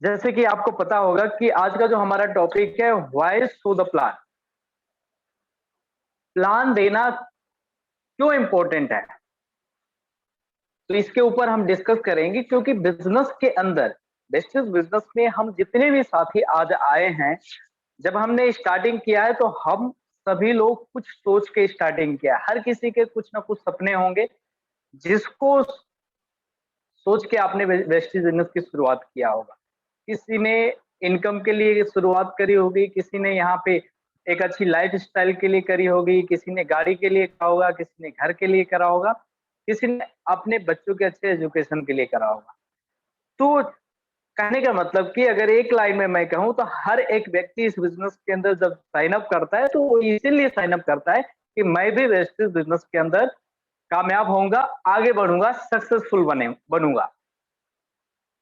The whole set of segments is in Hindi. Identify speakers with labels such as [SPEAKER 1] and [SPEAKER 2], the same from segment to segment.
[SPEAKER 1] जैसे कि आपको पता होगा कि आज का जो हमारा टॉपिक है, why so the plan. Plan देना क्यों इंपॉर्टेंट है, तो इसके ऊपर हम डिस्कस करेंगे। क्योंकि बिजनेस के अंदर, बेसिस बिजनेस में हम जितने भी साथी आज आए हैं, जब हमने स्टार्टिंग किया है तो हम सभी लोग कुछ सोच के स्टार्टिंग किया है। हर किसी के कुछ ना कुछ सपने होंगे, जिसको सोच के आपने वेस्टेज बिजनेस की शुरुआत किया होगा। किसी ने इनकम के लिए शुरुआत करी होगी, किसी ने यहाँ पे एक अच्छी लाइफस्टाइल के लिए करी होगी, किसी ने गाड़ी के लिए करा होगा, किसी ने घर के लिए करा होगा, किसी ने अपने बच्चों के अच्छे एजुकेशन के लिए करा होगा। तो कहने का मतलब कि अगर एक लाइन में मैं कहूँ तो हर एक व्यक्ति इस बिजनेस के अंदर जब साइन अप करता है तो वो इसीलिए साइन अप करता है कि मैं भी वेस्टेज बिजनेस के अंदर कामयाब होऊंगा, आगे बढ़ूंगा, सक्सेसफुल बनूंगा।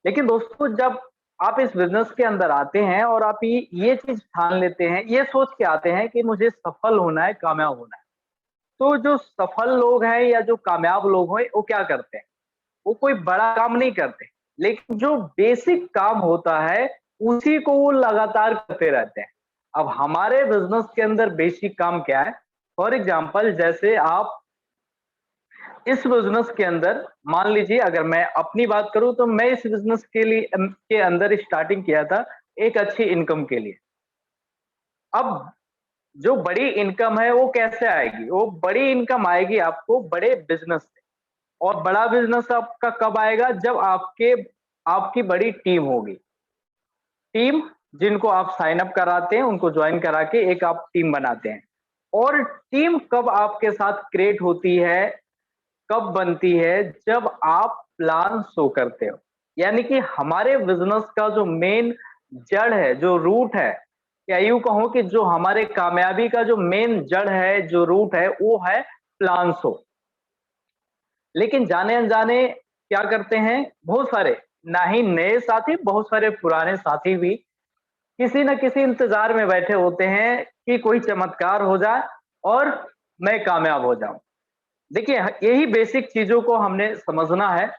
[SPEAKER 1] लेकिन दोस्तों, जब आप इस बिजनेस के अंदर आते हैं और आप ये चीज ठान लेते हैं, ये सोच के आते हैं कि मुझे सफल होना है, कामयाब होना है, तो जो सफल लोग हैं या जो कामयाब लोग हैं, वो क्या करते हैं? वो कोई बड़ा काम नहीं करते, लेकिन जो बेसिक काम होता है उसी को वो लगातार करते रहते हैं। अब हमारे बिजनेस के अंदर बेसिक काम क्या है? फॉर एग्जाम्पल, जैसे आप इस बिजनेस के अंदर, मान लीजिए अगर मैं अपनी बात करूं तो मैं इस बिजनेस के अंदर स्टार्टिंग किया था एक अच्छी इनकम के लिए। अब जो बड़ी इनकम है वो कैसे आएगी? वो बड़ी इनकम आएगी आपको बड़े बिजनेस से। और बड़ा बिजनेस आपका कब आएगा? जब आपकी बड़ी टीम होगी। टीम जिनको आप साइन अप कराते हैं, उनको ज्वाइन करा के एक आप टीम बनाते हैं। और टीम कब आपके साथ क्रिएट होती है, कब बनती है? जब आप प्लान शो करते हो। यानी कि हमारे बिजनेस का जो मेन जड़ है, जो रूट है, या यूं कहो कि जो हमारे कामयाबी का जो मेन जड़ है, जो रूट है, वो है प्लान शो। लेकिन जाने अनजाने क्या करते हैं बहुत सारे, ना ही नए साथी, बहुत सारे पुराने साथी भी किसी न किसी इंतजार में बैठे होते हैं कि कोई चमत्कार हो जाए और मैं कामयाब हो जाऊं। देखिए, यही बेसिक चीजों को हमने समझना है।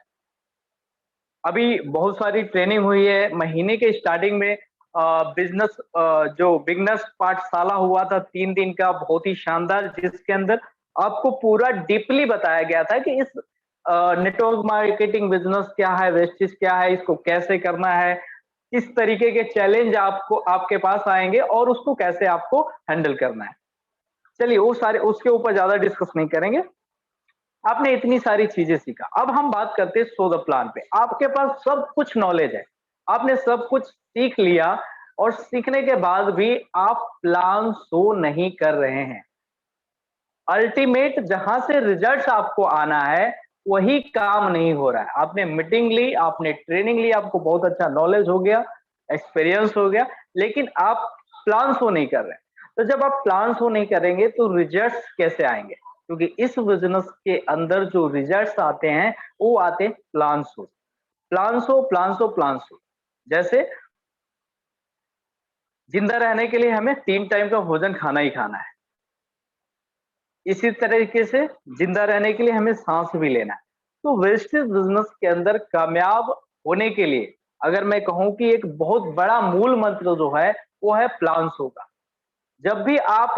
[SPEAKER 1] अभी बहुत सारी ट्रेनिंग हुई है महीने के स्टार्टिंग में। बिजनेस जो बिगनर्स पाठशाला हुआ था 3 दिन का, बहुत ही शानदार, जिसके अंदर आपको पूरा डीपली बताया गया था कि इस नेटवर्क मार्केटिंग बिजनेस क्या है, वेस्टिज क्या है, इसको कैसे करना है, किस तरीके के चैलेंज आपको आपके पास आएंगे और उसको कैसे आपको हैंडल करना है। चलिए, वो सारे उसके ऊपर ज्यादा डिस्कस नहीं करेंगे। आपने इतनी सारी चीजें सीखा, अब हम बात करते हैं सो द प्लान पे। आपके पास सब कुछ नॉलेज है, आपने सब कुछ सीख लिया, और सीखने के बाद भी आप प्लान शो नहीं कर रहे हैं। अल्टीमेट जहां से रिजल्ट्स आपको आना है, वही काम नहीं हो रहा है। आपने मीटिंग ली, आपने ट्रेनिंग ली, आपको बहुत अच्छा नॉलेज हो गया, एक्सपीरियंस हो गया, लेकिन आप प्लान शो नहीं कर रहे। तो जब आप प्लान शो नहीं करेंगे तो रिजल्ट्स कैसे आएंगे? क्योंकि इस बिजनेस के अंदर जो रिजल्ट्स आते हैं वो आते हैं plan show. Plan show, plan show, plan show. जैसे जिंदा रहने के लिए हमें 3 टाइम का भोजन खाना ही खाना है, इसी तरीके से जिंदा रहने के लिए हमें सांस भी लेना है। तो वेस्टेज बिजनेस के अंदर कामयाब होने के लिए अगर मैं कहूं कि एक बहुत बड़ा मूल मंत्र जो है वो है प्लान शो का। जब भी आप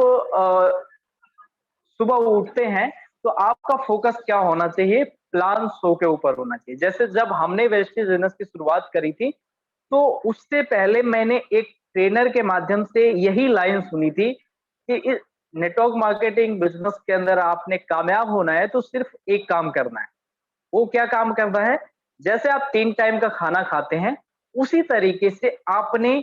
[SPEAKER 1] सुबह उठते हैं तो आपका फोकस क्या होना चाहिए? प्लान शो के ऊपर होना चाहिए। जैसे जब हमने वेस्टेज बिजनेस की शुरुआत करी थी, तो उससे पहले मैंने एक ट्रेनर के माध्यम से यही लाइन सुनी थी कि इस नेटवर्क मार्केटिंग बिजनेस के अंदर आपने कामयाब होना है तो सिर्फ एक काम करना है। वो क्या काम करना है? जैसे आप 3 टाइम का खाना खाते हैं, उसी तरीके से आपने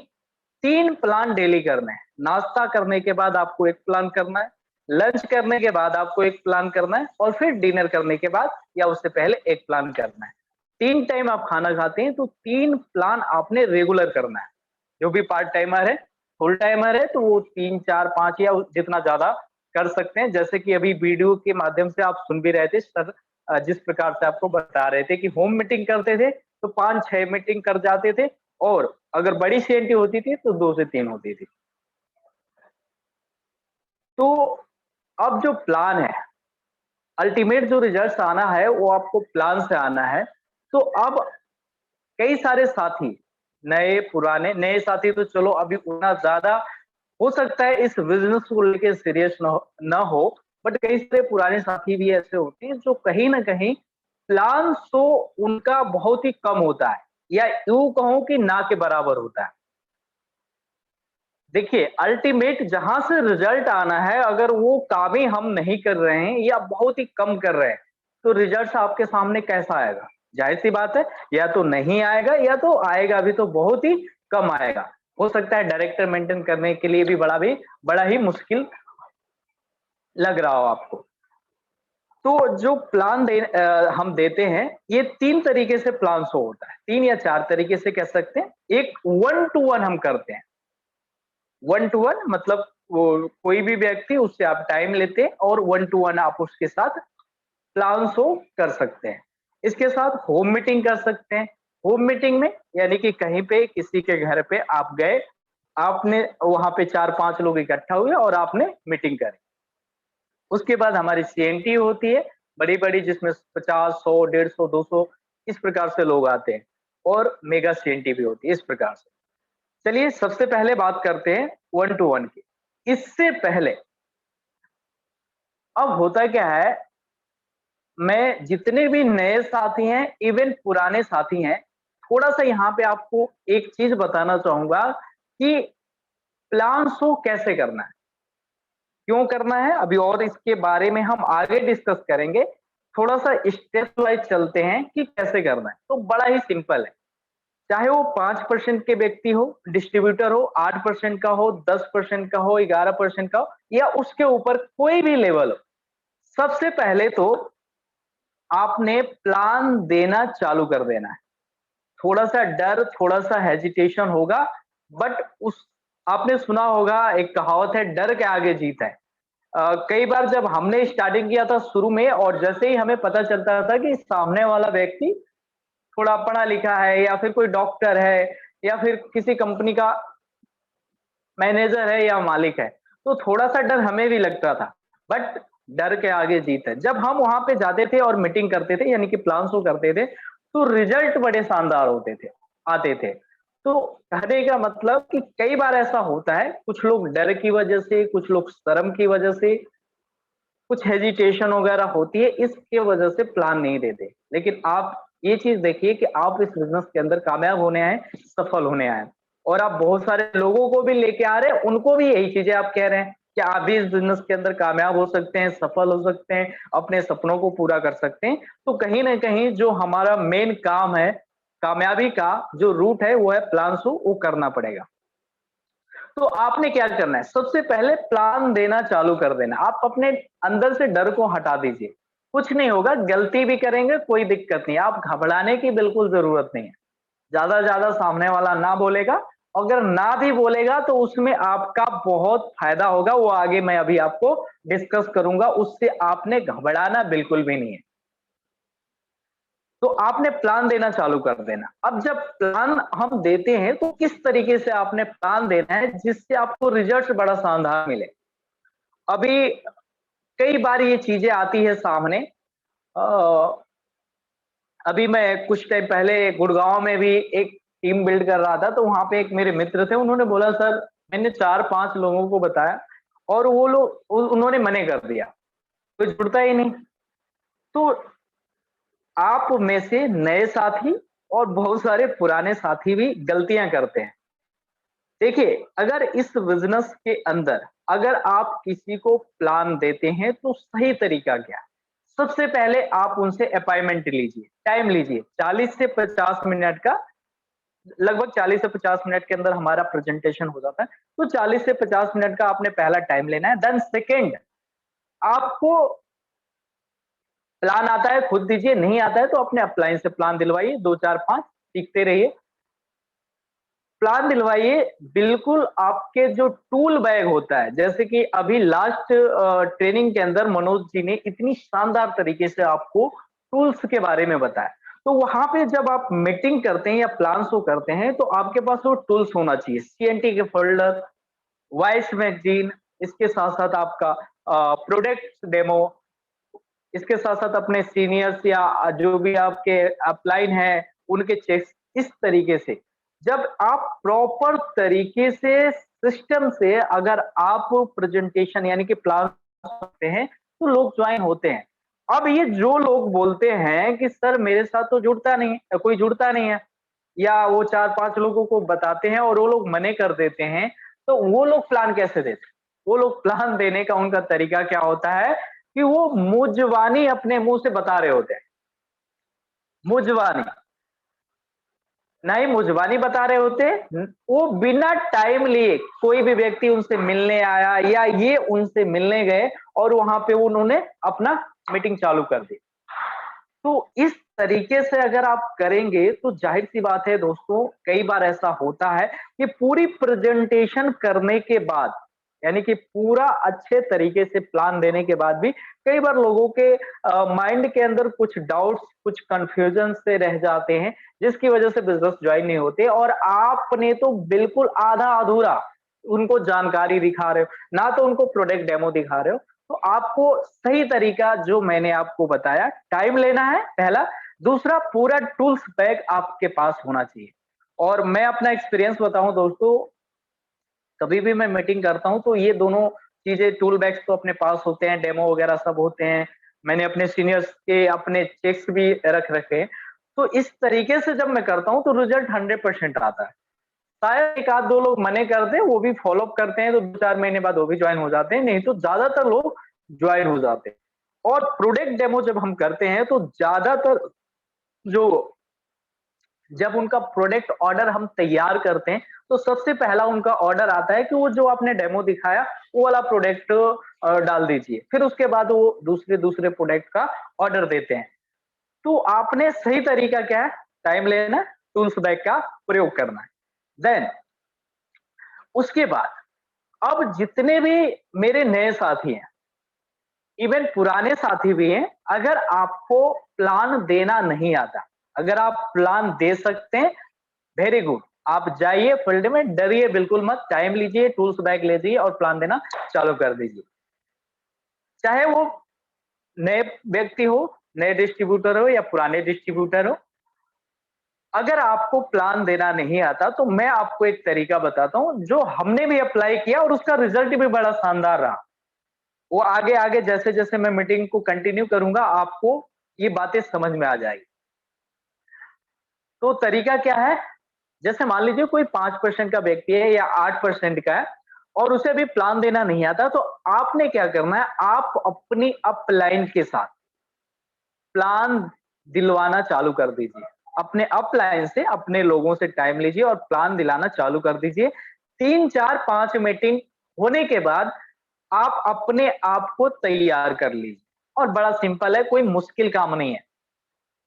[SPEAKER 1] 3 प्लान डेली करने हैं। नाश्ता करने के बाद आपको एक प्लान करना है, लंच करने के बाद आपको एक प्लान करना है, और फिर डिनर करने के बाद या उससे पहले एक प्लान करना है। 3 टाइम आप खाना खाते हैं तो 3 प्लान आपने रेगुलर करना है। जो भी पार्ट टाइमर है, फुल टाइमर है, तो वो 3, 4, 5 या जितना ज्यादा कर सकते हैं। जैसे कि अभी वीडियो के माध्यम से आप सुन भी रहे थे सर, जिस प्रकार से आपको बता रहे थे कि होम मीटिंग करते थे तो 5-6 मीटिंग कर जाते थे, और अगर बड़ी सीएनटी होती थी तो 2 से 3 होती थी। तो अब जो प्लान है, अल्टीमेट जो रिजल्ट्स आना है वो आपको प्लान से आना है। तो अब कई सारे साथी नए पुराने, नए साथी तो चलो अभी उतना ज्यादा हो सकता है इस बिजनेस को लेके सीरियस न हो, बट कई सारे पुराने साथी भी ऐसे होते हैं जो कहीं ना कहीं प्लान तो उनका बहुत ही कम होता है, या यूं कहूं कि ना के बराबर होता है। देखिए, अल्टीमेट जहां से रिजल्ट आना है, अगर वो काम ही हम नहीं कर रहे हैं या बहुत ही कम कर रहे हैं, तो रिजल्ट आपके सामने कैसा आएगा? जाहिर सी बात है, या तो नहीं आएगा या तो आएगा भी तो बहुत ही कम आएगा। हो सकता है डायरेक्टर मेंटेन करने के लिए भी बड़ा ही मुश्किल लग रहा हो आपको। तो जो हम देते हैं, ये 3 तरीके से प्लान शो होता है। 3 या 4 तरीके से कह सकते हैं। एक वन टू वन हम करते हैं। वन टू वन मतलब वो कोई भी व्यक्ति, उससे आप टाइम लेते हैं और वन टू वन आप उसके साथ प्लान शो कर सकते हैं। इसके साथ होम मीटिंग कर सकते हैं। होम मीटिंग में यानी कि कहीं पे किसी के घर पे आप गए, आपने वहां पे 4-5 लोग इकट्ठा हुए और आपने मीटिंग करी। उसके बाद हमारी सीएनटी होती है, बड़ी-बड़ी, जिसमें 50, 100, 150, 200 इस प्रकार से लोग आते हैं, और मेगा सीएनटी भी होती है, इस प्रकार से। चलिए सबसे पहले बात करते हैं वन टू वन की। इससे पहले अब होता क्या है, मैं जितने भी नए साथी हैं, इवन पुराने साथी हैं, थोड़ा-सा यहाँ पे आपको एक चीज़ बताना चाहूँगा कि प्लान शो कैसे करना है? क्यों करना है? अभी और इसके बारे में हम आगे डिस्कस करेंगे। थोड़ा-सा स्टेप वाइज़ चलते हैं कि कैसे करना है। तो बड़ा ही सिंपल है। चाहे वो 5% के व्यक्ति हो, डिस्ट्रीब्यूटर हो, 8% का हो, 10% का हो, 11% का हो, या उसके ऊपर कोई भी लेवल हो। सबसे पहले तो आपने प्लान देना चालू कर देना है। थोड़ा-सा डर, थोड़ा-सा हेजिटेशन होगा, बट उस आपने सुना होगा, एक कहावत है, डर के आगे जीत है। कई बार जब हमने स्टार्टिंग किया था शुरू में, और जैसे ही हमें पता चलता था कि सामने वाला व्यक्ति थोड़ा पढ़ा लिखा है, या फिर कोई डॉक्टर है, या फिर किसी कंपनी का मैनेजर है या मालिक है, तो थोड़ा-सा डर हमें भी लगता था। बट डर के आगे जीत है। जब हम वहाँ पे जाते थे और मीटिंग करते थे, यानी कि प्लान शो करते थे, तो रिजल्ट बड़े शानदार होते थे, आते थे। तो कहने का मतलब कि कई बार ऐसा होता है, कुछ लोग डर की वजह से, कुछ लोग शर्म की वजह से, कुछ हेजिटेशन वगैरह होती है, इसके वजह से प्लान नहीं देते। लेकिन आप ये चीज़ देखिए कि आप इस बिज़नेस के अंदर कामयाब होने आए, सफल होने आए, और आप बहुत सारे लोगों को भी लेके आ रहे हैं, उनको भी यही चीज़ें आप कह रहे हैं कि आप भी इस बिज़नेस के अंदर कामयाब हो सकते हैं, सफल हो सकते हैं, अपने सपनों को पूरा कर सकते हैं। तो कहीं न कहीं जो हमारा मेन काम है, कामयाबी का जो रूट है, वो है प्लान शो, वो करना पड़ेगा। तो आपने क्या करना है? सबसे पहले प्लान देना चालू कर देना। आप अपने अंदर से डर को हटा दीजिए। कुछ नहीं होगा, गलती भी करेंगे कोई दिक्कत नहीं है। आप घबराने की बिल्कुल ज़रूरत नहीं है। ज़्यादा से ज़्यादा सामने वाला ना बोलेगा, अगर ना भी बोलेगा तो उसमें आपका बहुत फ़ायदा होगा, वो आगे मैं अभी आपको डिस्कस करूँगा, उससे आपने घबराना बिल्कुल भी नहीं है। तो आपने प्लान देना चालू कर देना। अब जब प्लान हम देते हैं, तो किस तरीके से आपने प्लान देना है जिससे आपको रिजल्ट बड़ा शानदार मिले। अभी कई बार ये चीज़ें आती है सामने। अ, अभी मैं कुछ टाइम पहले गुड़गाँव में भी एक टीम बिल्ड कर रहा था, तो वहाँ पे एक मेरे मित्र थे, उन्होंने बोला, सर मैंने 4-5 लोगों को बताया और वो लोग उन्होंने मना कर दिया, कोई जुड़ता ही नहीं। तो आप में से नए साथी और बहुत सारे पुराने साथी भी गलतियां करते हैं। देखिए, अगर इस बिजनेस के अंदर अगर आप किसी को प्लान देते हैं तो सही तरीका क्या है? सबसे पहले आप उनसे अपॉइंटमेंट लीजिए, टाइम लीजिए। 40 से 50 मिनट का, लगभग 40 से 50 मिनट के अंदर हमारा प्रेजेंटेशन हो जाता है। तो 40 से 50 मिनट का आपने पहला टाइम लेना है। देन सेकंड, आपको प्लान आता है खुद दीजिए, नहीं आता है तो अपने अपलाइन से प्लान दिलवाइए, 2, 4, 5 सीखते रहिए। प्लान दिलवाइए, बिल्कुल आपके जो टूल बैग होता है, जैसे कि अभी लास्ट ट्रेनिंग के अंदर मनोज जी ने इतनी शानदार तरीके से आपको टूल्स के बारे में बताया। तो वहाँ पे जब आप मीटिंग करते हैं या प्लान शो करते हैं, तो आपके पास वो टूल्स होना चाहिए। सीएनटी के फ़ोल्डर, वॉइस मैगज़ीन, इसके साथ-साथ आपका प्रोडक्ट डेमो, इसके साथ-साथ अपने सीनियर्स या जो भी आपके अपलाइन हैं, उनके चेक्स, इस तरीके से। जब आप प्रॉपर तरीके से सिस्टम से अगर आप प्रेजेंटेशन यानी कि प्लान करते हैं तो लोग ज्वाइन होते हैं। अब ये जो लोग बोलते हैं कि सर मेरे साथ तो जुड़ता नहीं है, कोई जुड़ता नहीं है, या वो 4-5 लोगों को बताते हैं और वो लोग मने कर देते हैं, तो वो लोग प्लान कैसे देते? वो लोग प्लान देने का उनका तरीका क्या होता है कि वो मुजबानी अपने मुँह से बता रहे होते हैं। मुजबानी, नहीं मुजबानी बता रहे होते, वो बिना टाइम लिए कोई भी व्यक्ति उनसे मिलने आया या ये उनसे मिलने गए और वहां पे उन्होंने अपना मीटिंग चालू कर दी। तो इस तरीके से अगर आप करेंगे तो जाहिर-सी बात है दोस्तों, कई बार ऐसा होता है कि पूरी प्रेजेंटेशन करने के बाद, यानी कि पूरा अच्छे तरीके से प्लान देने के बाद भी कई बार लोगों के माइंड के अंदर कुछ डाउट्स, कुछ कन्फ्यूजन से रह जाते हैं, जिसकी वजह से बिज़नेस जॉइन नहीं होते और आपने तो बिल्कुल आधा-अधूरा उनको जानकारी दिखा रहे हो, ना तो उनको प्रोडक्ट डेमो दिखा रहे हो। तो आपको सही तरीका जो मैंने आपको बताया, टाइम लेना है पहला, दूसरा पूरा टूल्स बैग आपके पास होना चाहिए। और मैं अपना एक्सपीरियंस बताऊँ दोस्तों, कभी भी मैं मीटिंग करता हूँ तो ये दोनों चीज़ें टूल बैग्स तो अपने पास होते हैं, डेमो वगैरह सब होते हैं। मैंने अपने सीनियर्स के अपने चेक्स भी रख रखे हैं। तो इस तरीके से जब मैं करता हूँ तो रिजल्ट 100% आता है। शायद 1 आध 2 लोग मने कर दें, वो भी फ़ॉलो अप करते हैं तो 2-4 महीने बाद वो भी जॉइन हो जाते हैं, नहीं तो ज़्यादातर लोग जॉइन हो जाते हैं। और प्रोडक्ट डेमो जब हम करते हैं तो ज़्यादातर जो जब उनका प्रोडक्ट ऑर्डर हम तैयार करते हैं, तो सबसे पहला उनका ऑर्डर आता है कि वो जो आपने डेमो दिखाया, वो वाला प्रोडक्ट डाल दीजिए। फिर उसके बाद वो दूसरे-दूसरे प्रोडक्ट का ऑर्डर देते हैं। तो आपने सही तरीका क्या है? टाइम लेना है, टूल्स बैग का प्रयोग करना है। देन उसके बाद अब जितने भी मेरे नए साथी हैं, इवन पुराने साथी भी हैं, अगर आपको प्लान देना नहीं आता, अगर आप प्लान दे सकते हैं, वेरी गुड। आप जाइए फील्ड में, डरिए बिल्कुल मत, टाइम लीजिए, टूल्स बैग लीजिए और प्लान देना चालू कर दीजिए। चाहे वो नए व्यक्ति हो, नए डिस्ट्रीब्यूटर हो या पुराने डिस्ट्रीब्यूटर हो, अगर आपको प्लान देना नहीं आता तो मैं आपको एक तरीका बताता हूँ, जो हमने भी अप्लाई किया और उसका रिजल्ट भी बड़ा शानदार रहा। वो आगे-आगे जैसे-जैसे मैं मीटिंग को कंटिन्यू करूँगा, आपको ये बातें समझ में आ जाएगी। तो तरीका क्या है? जैसे मान लीजिए कोई 5% का व्यक्ति है या 8% का है और उसे अभी प्लान देना नहीं आता, तो आपने क्या करना है, आप अपनी अपलाइन के साथ प्लान दिलवाना चालू कर दीजिए। अपने अपलाइन से, अपने लोगों से टाइम लीजिए और प्लान दिलाना चालू कर दीजिए। 3, 4, 5 मीटिंग होने के बाद आप अपने आप को तैयार कर लीजिए और बड़ा सिंपल है, कोई मुश्किल काम नहीं है।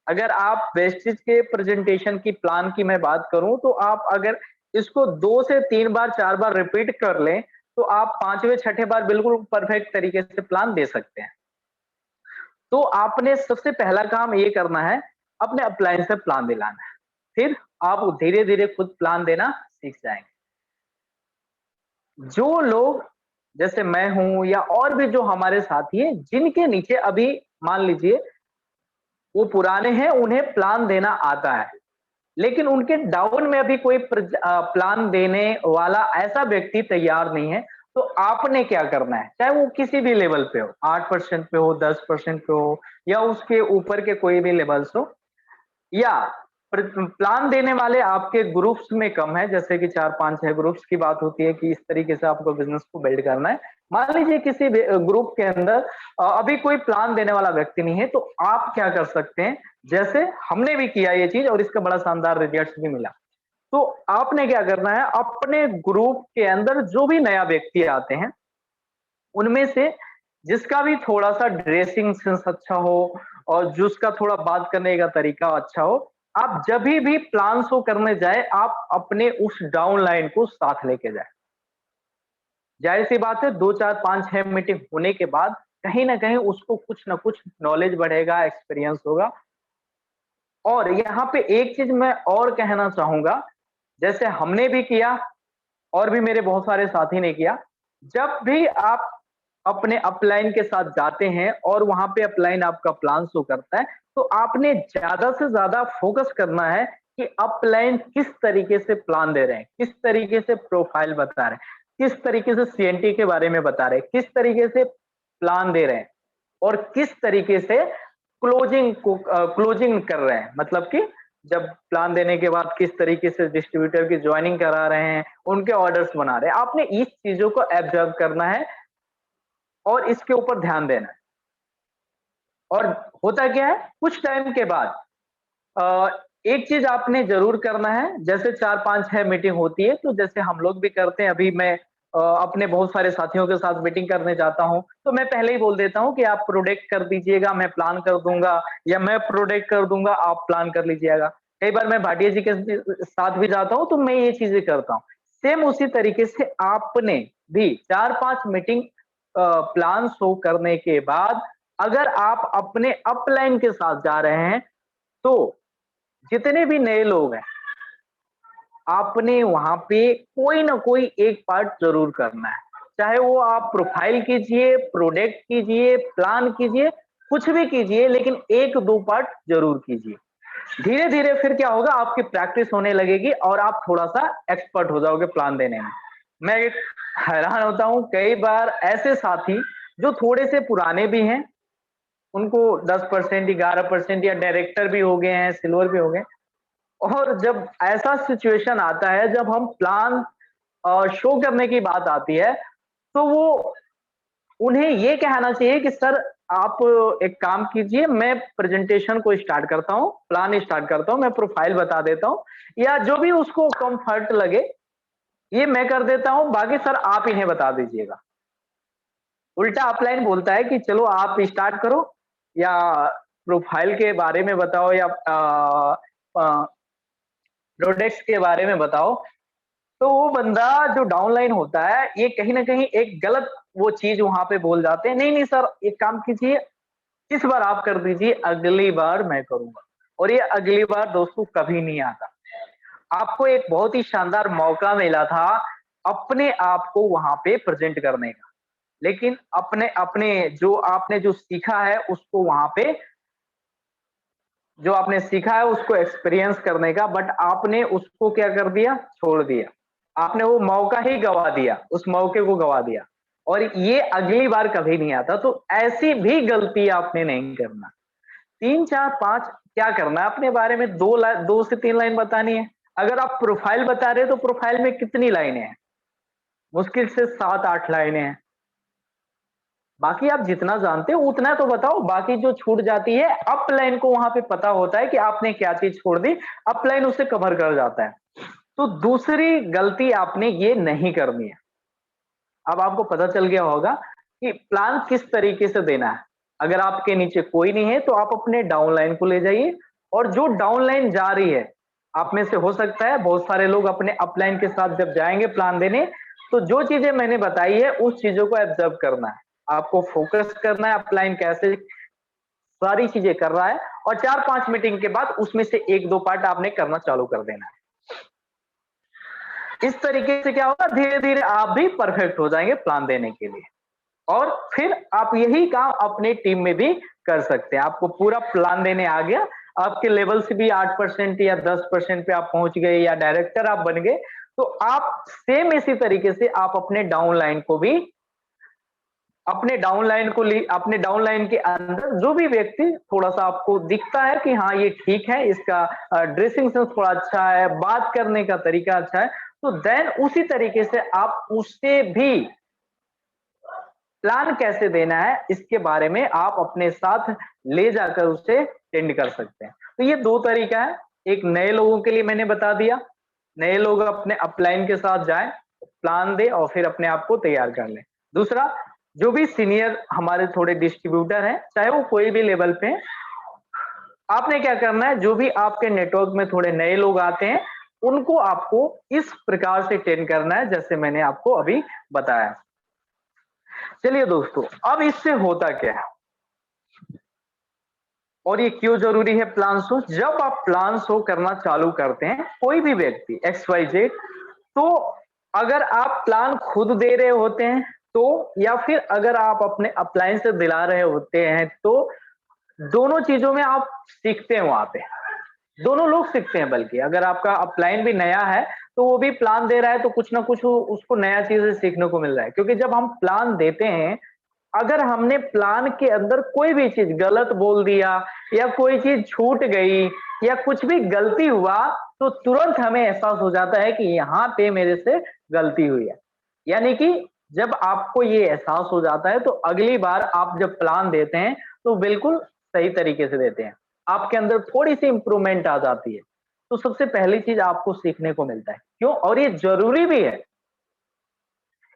[SPEAKER 1] अगर आप वेस्टेज के प्रेजेंटेशन की प्लान की मैं बात करूँ, तो आप अगर इसको 2 से 3 बार, 4 बार रिपीट कर लें, तो आप 5वें, छठे बार बिल्कुल परफेक्ट तरीके से प्लान दे सकते हैं। तो आपने सबसे पहला काम ये करना है, अपने अपलाइन से प्लान दिलाना है। फिर आप धीरे-धीरे खुद प्लान देना सीख जाएँगे। जो लोग जैसे मैं हूँ या और भी जो हमारे साथी हैं, जिनके नीचे अभी मान लीजिए वो पुराने हैं, उन्हें प्लान देना आता है। लेकिन उनके डाउन में अभी कोई प्लान देने वाला ऐसा व्यक्ति तैयार नहीं है, तो आपने क्या करना है, चाहे वो किसी भी लेवल पे हो, 8% पे हो, 10% पे हो या उसके ऊपर के कोई भी लेवल्स हो, या प्लान देने वाले आपके ग्रुप्स में कम है, जैसे कि 4-5-6 ग्रुप्स की बात होती है कि इस तरीके से आपको बिज़नेस को बिल्ड करना है। मान लीजिए किसी भी ग्रुप के अंदर अभी कोई प्लान देने वाला व्यक्ति नहीं है, तो आप क्या कर सकते हैं, जैसे हमने भी किया ये चीज़ और इसका बड़ा शानदार रिजल्ट्स भी मिला। तो आपने क्या करना है, अपने ग्रुप के अंदर जो भी नया व्यक्ति आते हैं, उनमें से जिसका भी थोड़ा-सा ड्रेसिंग सेंस अच्छा हो और जिसका थोड़ा बात करने का तरीका अच्छा हो, आप जभी भी प्लान शो करने जाएँ, आप अपने उस डाउन लाइन को साथ लेके जाएँ। ज़ाहिर-सी बात है 2, 4, 5, 6 मीटिंग होने के बाद कहीं न कहीं उसको कुछ न कुछ नॉलेज बढ़ेगा, एक्सपीरियंस होगा। और यहाँ पे एक चीज़ मैं और कहना चाहूँगा, जैसे हमने भी किया और भी मेरे बहुत सारे साथी ने किया। जब भी आप अपने अपलाइन के साथ जाते हैं और वहाँ पे अपलाइन आपका प्लान शो करता है, तो आपने ज़्यादा से ज़्यादा फ़ोकस करना है कि अपलाइन किस तरीके से प्लान दे रहे हैं, किस तरीके से प्रोफाइल बता रहे हैं, किस तरीके से सीएनटी के बारे में बता रहे हैं, किस तरीके से प्लान दे रहे हैं और किस तरीके से क्लोजिंग कर रहे हैं। मतलब कि जब प्लान देने के बाद किस तरीके से डिस्ट्रीब्यूटर की ज्वाइनिंग करा रहे हैं, उनके ऑर्डर्स बना रहे हैं। आपने इस चीजों को ऑब्जर्व करना है और इसके ऊपर ध्यान देना है। और होता क्या है, कुछ टाइम के बाद एक चीज आपने जरूर करना है, जैसे 4-5-6 मीटिंग होती है, तो जैसे हम लोग भी करते हैं। अभी मैं अपने बहुत सारे साथियों के साथ मीटिंग करने जाता हूं, तो मैं पहले ही बोल देता हूं कि आप प्रोडक्ट कर दीजिएगा, मैं प्लान कर दूंगा, या मैं प्रोडक्ट कर दूंगा, आप प्लान कर लीजिएगा। कई बार मैं भाटिया जी के साथ भी जाता हूं, तो मैं ये चीजें करता हूं। सेम उसी तरीके से आपने भी 4-5 मीटिंग प्लान शो करने के बाद अगर आप अपने अपलाइन के साथ जा रहे हैं, तो जितने भी नए लोग हैं, आपने वहां पे कोई ना कोई एक पार्ट जरूर करना है। चाहे वो आप प्रोफाइल कीजिए, प्रोडक्ट कीजिए, प्लान कीजिए, कुछ भी कीजिए, लेकिन 1-2 पार्ट जरूर कीजिए। धीरे धीरे फिर क्या होगा, आपकी प्रैक्टिस होने लगेगी और आप थोड़ा सा एक्सपर्ट हो जाओगे प्लान देने में। मैं एक हैरान होता हूं, कई बार ऐसे साथी जो थोड़े से पुराने भी हैं, उनको 10%, 11% या डायरेक्टर भी हो गए हैं, सिल्वर भी हो गए, और जब ऐसा सिचुएशन आता है, जब हम प्लान शो करने की बात आती है, तो वो उन्हें ये कहना चाहिए कि सर आप एक काम कीजिए, मैं प्रेजेंटेशन को स्टार्ट करता हूँ, प्लान स्टार्ट करता हूँ, मैं प्रोफाइल बता देता हूँ, या जो भी उसको कंफर्ट लगे ये मैं कर देता हूँ, बाकी सर आप इन्हें बता दीजिएगा। उल्टा अपलाइन बोलता है कि चलो आप स्टार्ट करो, या प्रोफाइल के बारे में बताओ, या प्रोडक्ट्स के बारे में बताओ। तो वो बंदा जो डाउनलाइन होता है, ये कहीं ना कहीं एक गलत वो चीज वहां पे बोल जाते हैं, नहीं नहीं सर एक काम कीजिए, इस बार आप कर दीजिए, अगली बार मैं करूंगा। और ये अगली बार दोस्तों कभी नहीं आता। आपको एक बहुत ही शानदार मौका मिला था अपने आप को वहां पे प्रेजेंट करने का, लेकिन अपने अपने जो आपने जो सीखा है उसको वहां पे, जो आपने सीखा है उसको एक्सपीरियंस करने का, बट आपने उसको क्या कर दिया, छोड़ दिया। आपने वो मौका ही गवा दिया, उस मौके को गवा दिया, और ये अगली बार कभी नहीं आता। तो ऐसी भी गलती आपने नहीं करना। 3-4-5 क्या करना है, अपने बारे में 2 से 3 लाइन बतानी है। अगर आप प्रोफाइल बता रहे हैं, तो प्रोफाइल में कितनी लाइनें हैं, मुश्किल से 7-8 लाइनें हैं। बाकी आप जितना जानते हो उतना तो बताओ, बाकी जो छूट जाती है अपलाइन को वहां पे पता होता है कि आपने क्या चीज छोड़ दी, अपलाइन उसे कवर कर जाता है। तो दूसरी गलती आपने ये नहीं करनी है। अब आपको पता चल गया होगा कि प्लान किस तरीके से देना है। अगर आपके नीचे कोई नहीं है, तो आप अपने डाउनलाइन को ले जाइए, और जो डाउनलाइन जा रही है, आप में से हो सकता है बहुत सारे लोग अपने अपलाइन के साथ जब जाएंगे प्लान देने, तो जो चीजें मैंने बताई है उस चीजों को ऑब्जर्व करना है, आपको फोकस करना है अपलाइन कैसे सारी चीजें कर रहा है, और 4-5 मीटिंग के बाद उसमें से 1-2 पार्ट आपने करना चालू कर देना है। इस तरीके से क्या होगा, धीरे धीरे आप भी परफेक्ट हो जाएंगे प्लान देने के लिए, और फिर आप यही काम अपने टीम में भी कर सकते हैं। आपको पूरा प्लान देने आ गया, आपके लेवल से भी 8% या 10% पे आप पहुंच गए, या डायरेक्टर आप बन गए, तो आप सेम इसी तरीके से आप अपने डाउनलाइन को भी, अपने डाउनलाइन के अंदर जो भी व्यक्ति थोड़ा सा आपको दिखता है कि हाँ ये ठीक है, इसका ड्रेसिंग सेंस थोड़ा अच्छा है, बात करने का तरीका अच्छा है, तो देन उसी तरीके से आप उससे भी प्लान कैसे देना है इसके बारे में आप अपने साथ ले जाकर उसे टेंड कर सकते हैं। तो ये 2 तरीका है। एक नए लोगों के लिए मैंने बता दिया, नए लोग अपने अपलाइन के साथ जाएं, प्लान दे और फिर अपने आप को तैयार कर लें। दूसरा, जो भी सीनियर हमारे थोड़े डिस्ट्रीब्यूटर हैं, चाहे वो कोई भी लेवल पे हैं, आपने क्या करना है, जो भी आपके नेटवर्क में थोड़े नए लोग आते हैं, उनको आपको इस प्रकार से ट्रेन करना है जैसे मैंने आपको अभी बताया। चलिए दोस्तों, अब इससे होता क्या है और ये क्यों जरूरी है प्लान शो। जब आप प्लान शो करना चालू करते हैं, कोई भी व्यक्ति XYZ, तो अगर आप प्लान खुद दे रहे होते हैं तो, या फिर अगर आप अपने अपलाइन से दिला रहे होते हैं, तो दोनों चीजों में आप सीखते हैं वहां पे। दोनों लोग सीखते हैं, बल्कि अगर आपका अपलाइन भी नया है तो वो भी प्लान दे रहा है, तो कुछ ना कुछ उसको नया चीजें सीखने को मिल रहा है। क्योंकि जब हम प्लान देते हैं, अगर हमने प्लान के अंदर कोई भी चीज गलत बोल दिया या कोई चीज छूट गई या कुछ भी गलती हुआ, तो तुरंत हमें एहसास हो जाता है कि यहाँ पे मेरे से गलती हुई है। यानी कि जब आपको ये एहसास हो जाता है, तो अगली बार आप जब प्लान देते हैं तो बिल्कुल सही तरीके से देते हैं। आपके अंदर थोड़ी सी इंप्रूवमेंट आ जाती है। तो सबसे पहली चीज आपको सीखने को मिलता है। क्यों? और ये जरूरी भी है।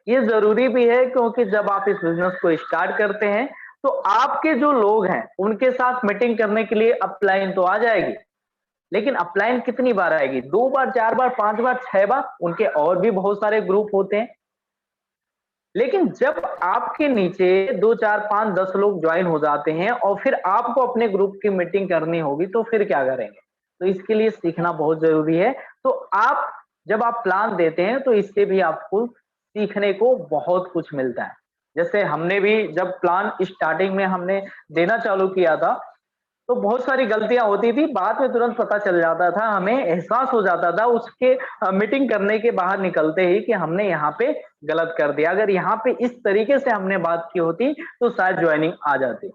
[SPEAKER 1] ये ज़रूरी भी है, क्योंकि जब आप इस बिज़नेस को स्टार्ट करते हैं, तो आपके जो लोग हैं, उनके साथ मीटिंग करने के लिए अपलाइन तो आ जाएगी। लेकिन अपलाइन कितनी बार आएगी? 2 बार, 4 बार, 5 बार, 6 बार, उनके और भी बहुत सारे ग्रुप होते हैं। लेकिन जब आपके नीचे 2, 4, 5, 10 लोग जॉइन हो जाते हैं और फिर आपको अपने ग्रुप की मीटिंग करनी होगी, तो फिर क्या करेंगे? तो इसके लिए सीखना बहुत ज़रूरी है। तो आप जब आप प्लान देते हैं, तो इससे भी आपको सीखने को बहुत कुछ मिलता है। जैसे हमने भी जब प्लान स्टार्टिंग में हमने देना चालू किया था, तो बहुत सारी गलतियाँ होती थी, बाद में तुरंत पता चल जाता था, हमें एहसास हो जाता था उसके मीटिंग करने के बाहर निकलते ही कि हमने यहाँ पे गलत कर दिया। अगर यहाँ पे इस तरीके से हमने बात की होती, तो शायद जॉइनिंग आ जाती।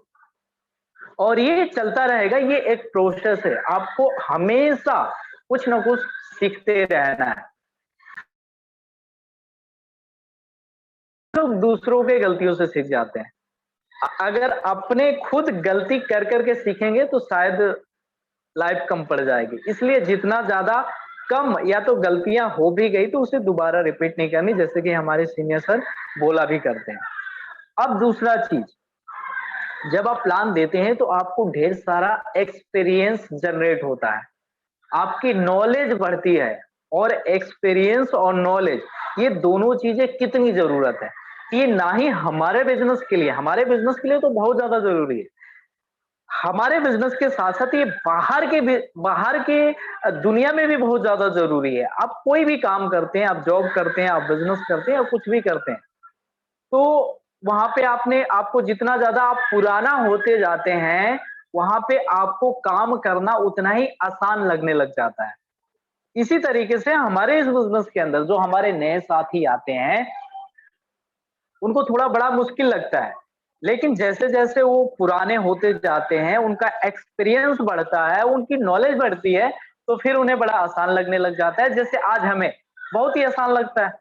[SPEAKER 1] और ये चलता रहेगा, ये एक प्रोसेस है, आपको हमेशा कुछ ना कुछ सीखते रहना है। लोग दूसरों के गलतियों से सीख जाते हैं। अगर अपने खुद गलती कर के सीखेंगे, तो शायद लाइफ कम पड़ जाएगी। इसलिए जितना ज़्यादा कम, या तो गलतियाँ हो भी गई तो उसे दोबारा रिपीट नहीं करनी, जैसे कि हमारे सीनियर सर बोला भी करते हैं। अब दूसरा चीज़, जब आप प्लान देते हैं तो आपको ढेर सारा एक्सपीरियंस जनरेट होता है। आपकी नॉलेज बढ़ती है, और एक्सपीरियंस और नॉलेज, ये दोनों चीज़ें कितनी ज़रूरत है। ये ना ही हमारे बिज़नेस के लिए, हमारे बिज़नेस के लिए तो बहुत ज़्यादा ज़रूरी है। हमारे बिज़नेस के साथ-साथ ये बाहर के दुनिया में भी बहुत ज़्यादा ज़रूरी है। आप कोई भी काम करते हैं, आप जॉब करते हैं, आप बिज़नेस करते हैं या कुछ भी करते हैं, तो वहाँ पे आपको जितना ज़्यादा आप पुराना होते जाते हैं, वहाँ पे आपको काम करना उतना ही आसान लगने लग जाता है। इसी तरीके से हमारे इस बिज़नेस के अंदर जो हमारे नए साथी आते हैं, उनको थोड़ा बड़ा मुश्किल लगता है। लेकिन जैसे-जैसे वो पुराने होते जाते हैं, उनका एक्सपीरियंस बढ़ता है, उनकी नॉलेज बढ़ती है, तो फिर उन्हें बड़ा आसान लगने लग जाता है। जैसे आज हमें बहुत ही आसान लगता है।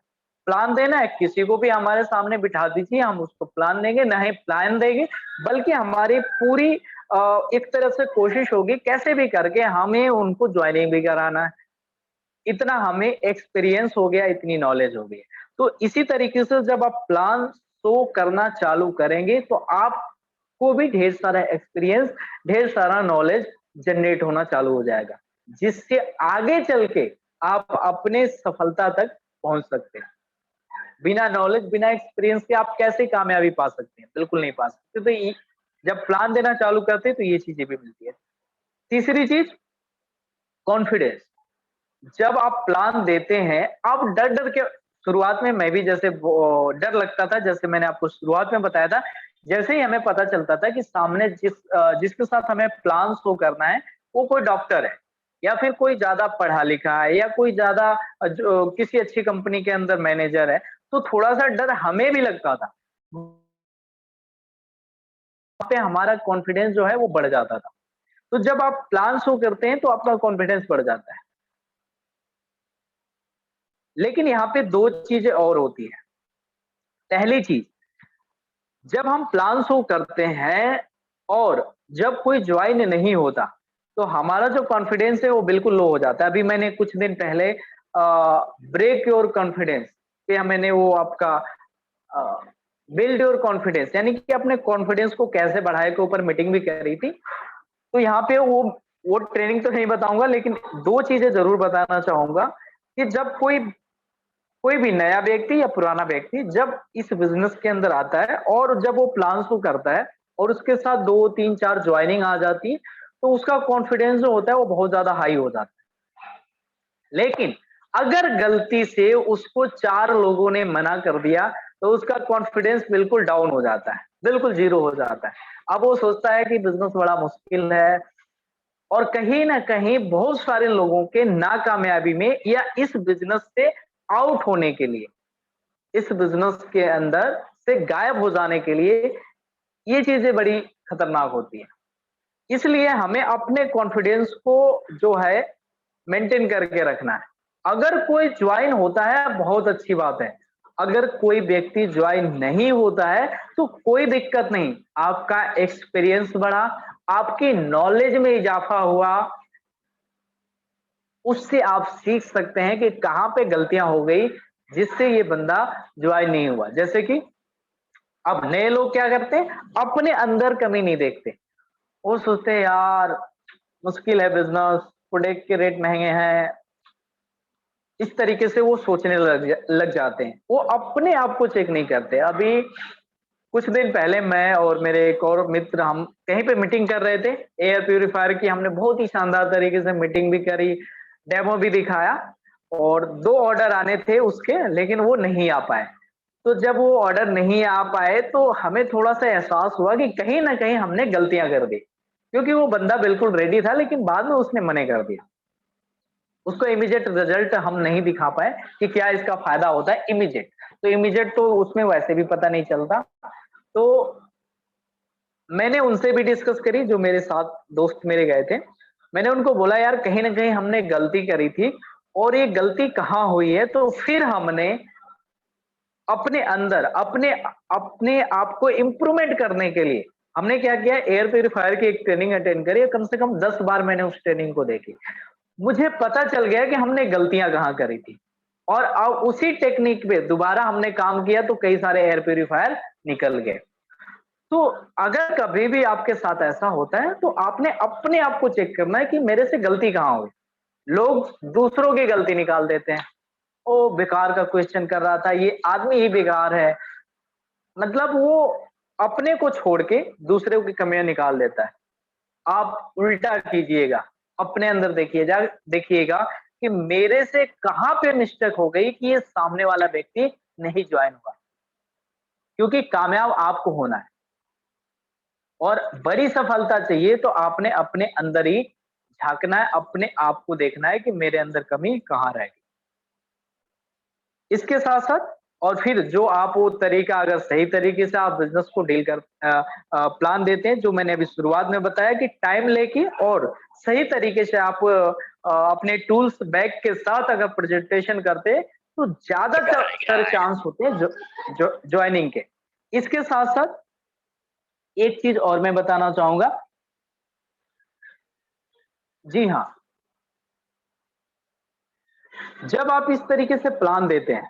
[SPEAKER 1] प्लान देना है, किसी को भी हमारे सामने बिठा दीजिए, हम उसको प्लान देंगे, ना ही प्लान देंगे, बल्कि हमारी पूरी एक तरह से कोशिश होगी कैसे भी करके हमें उनको जॉइनिंग भी कराना है। इतना हमें एक्सपीरियंस हो गया, इतनी नॉलेज हो गई। तो इसी तरीके से जब आप प्लान शो करना चालू करेंगे, तो आपको भी ढेर सारा एक्सपीरियंस, ढेर सारा नॉलेज जनरेट होना चालू हो जाएगा, जिससे आगे चल के आप अपने सफलता तक पहुँच सकते हैं। बिना नॉलेज, बिना एक्सपीरियंस के आप कैसे कामयाबी पा सकते हैं? बिल्कुल नहीं पा सकते। तो ये जब प्लान देना चालू करते हैं, तो ये चीज़ें भी मिलती है। तीसरी चीज़, कॉन्फिडेंस। जब आप प्लान देते हैं, आप डर-डर के, शुरुआत में मैं भी जैसे वो डर लगता था, जैसे मैंने आपको शुरुआत में बताया था, जैसे ही हमें पता चलता था कि सामने जिसके साथ हमें प्लान शो करना है, वो कोई डॉक्टर है या फिर कोई ज़्यादा पढ़ा-लिखा है या कोई ज़्यादा जो किसी अच्छी कंपनी के अंदर मैनेजर है, तो थोड़ा-सा डर हमें भी लगता था। वहाँ पे हमारा कॉन्फिडेंस जो है वो बढ़ जाता था। तो जब आप प्लान शो करते हैं, तो आपका कॉन्फिडेंस बढ़ जाता है। लेकिन यहाँ पे 2 चीज़ें और होती हैं। पहली चीज़, जब हम प्लान शो करते हैं और जब कोई जॉइन नहीं होता, तो हमारा जो कॉन्फिडेंस है वो बिल्कुल लो हो जाता है। अभी मैंने कुछ दिन पहले ब्रेक योर कॉन्फिडेंस पे मैंने वो आपका अ, बिल्ड योर कॉन्फिडेंस, यानी कि अपने कॉन्फिडेंस को कैसे बढ़ाए के ऊपर मीटिंग भी करी थी। तो यहाँ पे वो ट्रेनिंग तो नहीं बताऊँगा, लेकिन 2 चीज़ें ज़रूर बताना चाहूँगा कि जब कोई भी नया व्यक्ति या पुराना व्यक्ति जब इस बिज़नेस के अंदर आता है और जब वो प्लान शो करता है और उसके साथ 2, 3, 4 जॉइनिंग आ जाती है, तो उसका कॉन्फिडेंस जो होता है वो बहुत ज़्यादा हाई हो जाता है। लेकिन अगर गलती से उसको 4 लोगों ने मना कर दिया, तो उसका कॉन्फिडेंस बिल्कुल डाउन हो जाता है, बिल्कुल ज़ीरो हो जाता है। अब वो सोचता है कि बिज़नेस बड़ा मुश्किल है, और कहीं ना कहीं बहुत सारे लोगों के नाकामयाबी में या इस बिजनेस से आउट होने के लिए, इस बिजनेस के अंदर से गायब हो जाने के लिए ये चीजें बड़ी खतरनाक होती है। इसलिए हमें अपने कॉन्फिडेंस को जो है मेंटेन करके रखना है। अगर कोई ज्वाइन होता है बहुत अच्छी बात है, अगर कोई व्यक्ति ज्वाइन नहीं होता है तो कोई दिक्कत नहीं, आपका एक्सपीरियंस बढ़ा, आपकी नॉलेज में इजाफा हुआ, उससे आप सीख सकते हैं कि कहां पे गलतियां हो गई जिससे ये बंदा ज्वाइन नहीं हुआ। जैसे कि अब नए लोग क्या करते हैं, अपने अंदर कमी नहीं देखते, वो सोचते हैं यार मुश्किल है बिजनेस, प्रोडक्ट के रेट महंगे हैं, इस तरीके से वो सोचने लग जाते हैं, वो अपने आप को चेक नहीं करते। अभी कुछ दिन पहले मैं और मेरे एक और मित्र हम कहीं पे मीटिंग कर रहे थे एयर प्यूरिफायर की, हमने बहुत ही शानदार तरीके से मीटिंग भी करी, डेमो भी दिखाया, और 2 ऑर्डर आने थे उसके, लेकिन वो नहीं आ पाए। तो जब वो ऑर्डर नहीं आ पाए तो हमें थोड़ा-सा एहसास हुआ कि कहीं न कहीं हमने गलतियाँ कर दी, क्योंकि वो बंदा बिल्कुल रेडी था लेकिन बाद में उसने मना कर दिया। उसको इमीडिएट रिजल्ट हम नहीं दिखा पाए कि क्या इसका फायदा होता है इमीडिएट, तो इमीडिएट तो उसमें वैसे भी पता नहीं चलता। तो मैंने उनसे भी डिस्कस करी, जो मेरे साथ दोस्त मेरे गए थे। मैंने उनको बोला यार कहीं न कहीं हमने गलती करी थी और ये गलती कहाँ हुई है, तो फिर हमने अपने अंदर अपने अपने आप को इम्प्रूवमेंट करने के लिए हमने क्या किया, एयर प्यूरिफायर की एक ट्रेनिंग अटेंड करी, कम से कम 10 बार मैंने उस ट्रेनिंग को देखी। मुझे पता चल गया कि हमने गलतियां कहाँ करी थी, और अब उसी टेक्निक पे दोबारा हमने काम किया तो कई सारे एयर प्यूरिफायर निकल गए। तो अगर कभी भी आपके साथ ऐसा होता है तो आपने अपने आप को चेक करना है कि मेरे से गलती कहाँ हुई। लोग दूसरों की गलती निकाल देते हैं, ओ बेकार का क्वेश्चन कर रहा था, ये आदमी ही बेकार है, मतलब वो अपने को छोड़ के दूसरे की कमियां निकाल देता है। आप उल्टा कीजिएगा, अपने अंदर देखिएगा कि मेरे से कहां पे मिस्टेक हो गई कि ये सामने वाला व्यक्ति नहीं ज्वाइन हुआ, क्योंकि कामयाब आपको होना है और बड़ी सफलता चाहिए तो आपने अपने अंदर ही झांकना है, अपने आप को देखना है कि मेरे अंदर कमी कहाँ रह गई। इसके साथ-साथ और फिर जो आप वो तरीका, अगर सही तरीके से आप बिज़नेस को डील कर प्लान देते हैं, जो मैंने अभी शुरुआत में बताया कि टाइम लेके और सही तरीके से आप अपने टूल्स बैग के साथ अगर प्रेजेंटेशन करते हैं, तो ज़्यादातर चांस होते हैं जॉइनिंग के। इसके साथ-साथ एक चीज़ और मैं बताना चाहूँगा। जी हाँ, जब आप इस तरीके से प्लान देते हैं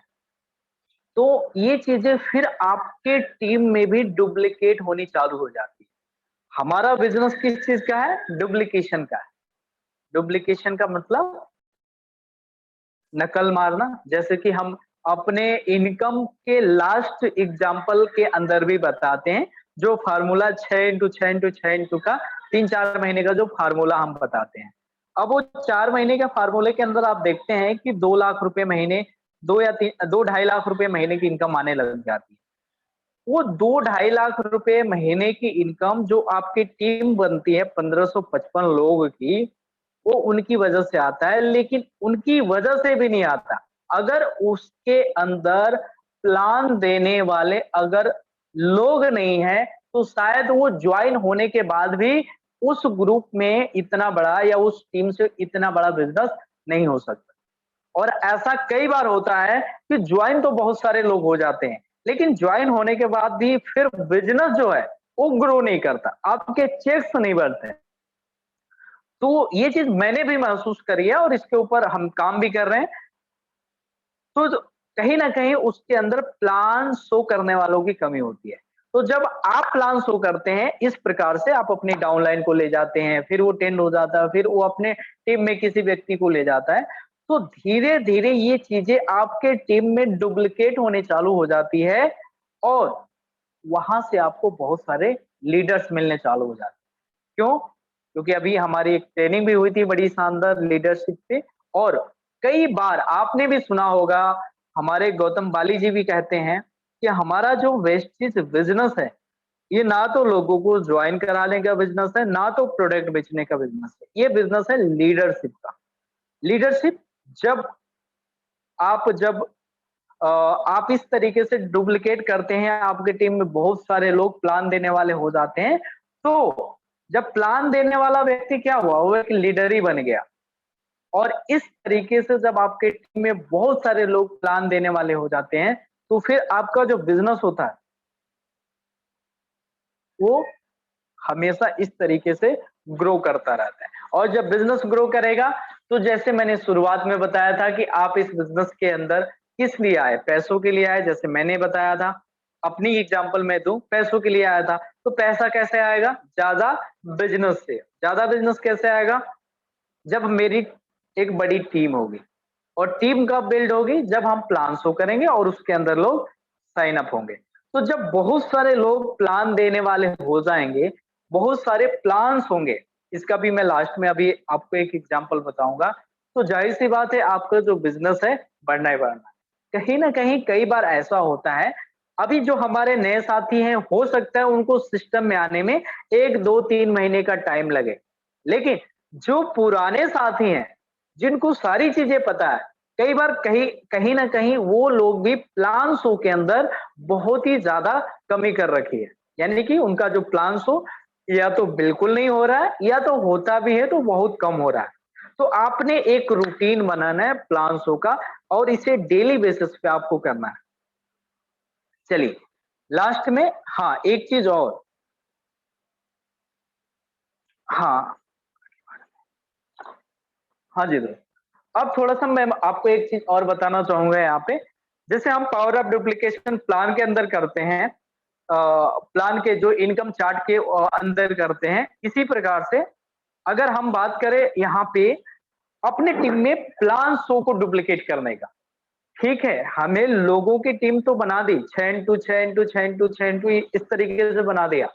[SPEAKER 1] तो ये चीजें फिर आपके टीम में भी डुप्लीकेट होनी चालू हो जाती है। हमारा बिजनेस किस चीज का है? डुप्लीकेशन का है। डुप्लीकेशन का मतलब नकल मारना। जैसे कि हम अपने इनकम के लास्ट एग्जाम्पल के अंदर भी बताते हैं, जो फार्मूला 6 इंटू 6 इंटू 6 इंटू का 3-4 महीने का जो फार्मूला हम बताते हैं। अब वो 4 महीने के फार्मूले के अंदर आप देखते हैं कि 2 लाख रुपए महीने, 2 ढाई लाख रुपए महीने की इनकम आने लग जाती है। वो 2 ढाई लाख रुपए महीने की इनकम जो आपकी टीम बनती है 1555 लोग की, वो उनकी वजह से आता है, लेकिन उनकी वजह से भी नहीं आता। अगर उसके अंदर प्लान देने वाले अगर लोग नहीं हैं, तो शायद वो ज्वाइन होने के बाद भी उस ग्रुप में इतना बड़ा या उस टीम से इतना बड़ा बिज़नेस नहीं हो सकता। और ऐसा कई बार होता है कि ज्वाइन तो बहुत सारे लोग हो जाते हैं, लेकिन ज्वाइन होने के बाद भी फिर बिज़नेस जो है, वो ग्रो नहीं करता, आपके चेक्स नहीं बढ़ते। तो ये चीज़ मैंने भी महसूस करी है और इसके ऊपर हम काम भी कर रहे हैं। तो कहीं न कहीं उसके अंदर प्लान शो करने वालों की कमी होती है। तो जब आप प्लान शो करते हैं, इस प्रकार से आप अपनी डाउनलाइन को ले जाते हैं, फिर वो टेंड हो जाता है, फिर वो अपने टीम में किसी व्यक्ति को ले जाता है, तो धीरे-धीरे ये चीज़ें आपके टीम में डुप्लीकेट होने चालू हो जाती है और वहाँ से आपको बहुत सारे लीडर्स मिलने चालू हो जाते हैं। क्यों? क्योंकि अभी हमारी एक ट्रेनिंग भी हुई थी बड़ी शानदार लीडरशिप पे, और कई बार आपने भी सुना होगा, हमारे गौतम बाली जी भी कहते हैं कि हमारा जो वेस्टेज बिज़नेस है, ये ना तो लोगों को ज्वाइन कराने का बिजनेस है, ना तो प्रोडक्ट बेचने का बिजनेस है, ये बिजनेस है लीडरशिप का। लीडरशिप जब जब आप इस तरीके से डुप्लीकेट करते हैं, आपकी टीम में बहुत सारे लोग प्लान देने वाले हो जाते हैं, तो जब प्लान देने वाला व्यक्ति क्या हुआ, वो एक लीडर ही बन गया। और इस तरीके से जब आपके टीम में बहुत सारे लोग प्लान देने वाले हो जाते हैं, तो फिर आपका जो बिजनेस होता है, वो हमेशा इस तरीके से ग्रो करता रहता है। और जब बिजनेस ग्रो करेगा, तो जैसे मैंने शुरुआत में बताया था कि आप इस बिजनेस के अंदर किस लिए आए, पैसों के लिए आए, जैसे मैंने बताया था। अपनी एग्जांपल मैं दूं, पैसों के लिए आया था, तो पैसा कैसे आएगा, ज्यादा बिजनेस से। ज्यादा बिजनेस कैसे आएगा, जब मेरी एक बड़ी टीम होगी। और टीम कब बिल्ड होगी, जब हम प्लान शो करेंगे और उसके अंदर लोग साइन अप होंगे। तो जब बहुत सारे लोग प्लान देने वाले हो जाएंगे, बहुत सारे प्लान्स होंगे, इसका भी मैं लास्ट में अभी आपको एक एग्जांपल बताऊंगा, तो जाहिर सी बात है आपका जो बिजनेस है बढ़ना ही बढ़ना है। कहीं ना कहीं कई बार ऐसा होता है, अभी जो हमारे नए साथी हैं, हो सकता है उनको सिस्टम में आने में 1 2 3 महीने का टाइम लगे, लेकिन जो पुराने साथी हैं, जिनको सारी चीजें पता है, कई बार कहीं कहीं ना कहीं वो लोग भी प्लान शो के अंदर बहुत ही ज्यादा कमी कर रखी है। यानी कि उनका जो प्लान शो या तो बिल्कुल नहीं हो रहा है, या तो होता भी है तो बहुत कम हो रहा है। तो आपने एक रूटीन बनाना है प्लान शो का, और इसे डेली बेसिस पे आपको करना है। चलिए लास्ट में, हाँ एक चीज और, हाँ हाँ जी दोस्त, अब थोड़ा-सा मैं आपको एक चीज़ और बताना चाहूँगा यहाँ पे। जैसे हम पावर ऑफ डुप्लीकेशन प्लान के अंदर करते हैं, प्लान के जो इनकम चार्ट के अंदर करते हैं, इसी प्रकार से अगर हम बात करें यहाँ पे अपने टीम में प्लान शो को डुप्लीकेट करने का, ठीक है, हमें लोगों की टीम तो बना दी, 6 इंटू 6 इंटू 6 इंटू 6 इंटू इस तरीके से बना दिया,